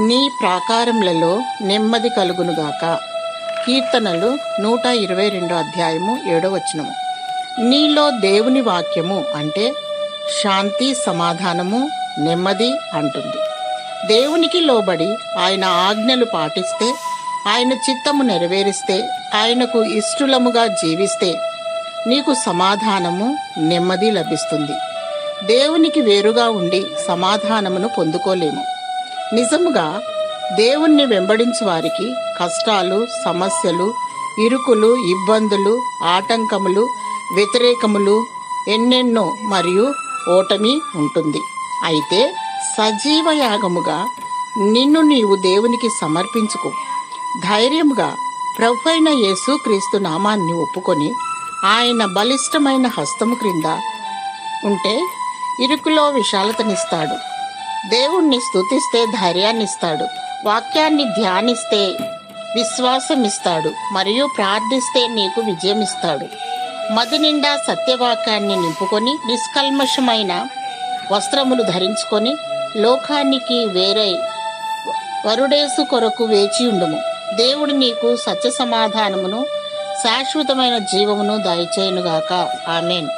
నీ ప్రాకారములలో నెమ్మది కలుగునుగాక. కీర్తనలు 122 అధ్యాయము 7వ వచనము. నీలో దేవుని వాక్యము అంటే శాంతి, సమాధానము, నెమ్మది అంటుంది. దేవునికి లోబడి ఆయన ఆజ్ఞలు పాటిస్తే, ఆయన చిత్తము నెరవేరిస్తే, ఆయనకు ఇష్టలముగా జీవిస్తే నీకు సమాధానము, నెమ్మది లభిస్తుంది. దేవునికి వేరుగా ఉండి సమాధానమును పొందుకోలేము. నిజముగా దేవుణ్ణి వెంబడించు వారికి కష్టాలు, సమస్యలు, ఇరుకులు, ఇబ్బందులు, ఆటంకములు, వ్యతిరేకములు ఎన్నెన్నో మరియు ఓటమి ఉంటుంది. అయితే సజీవ యాగముగా నిన్ను నీవు దేవునికి సమర్పించుకో. ధైర్యముగా ప్రభువైన యేసుక్రీస్తు నామాన్ని ఒప్పుకొని ఆయన బలిష్టమైన హస్తము క్రింద ఉంటే ఇరుకులో విశాలతనిస్తాడు. దేవుణ్ణి స్తుతిస్తే ధైర్యాన్నిస్తాడు. వాక్యాన్ని ధ్యానిస్తే విశ్వాసమిస్తాడు మరియు ప్రార్థిస్తే నీకు విజయమిస్తాడు. మది నిండా సత్యవాక్యాన్ని నింపుకొని నిష్కల్మషమైన వస్త్రములు ధరించుకొని లోకానికి వేరై వరుడేసు కొరకు వేచి ఉండుము. దేవుడు నీకు సత్య సమాధానమును, శాశ్వతమైన జీవమును దయచేయునుగాక. ఆమేన్.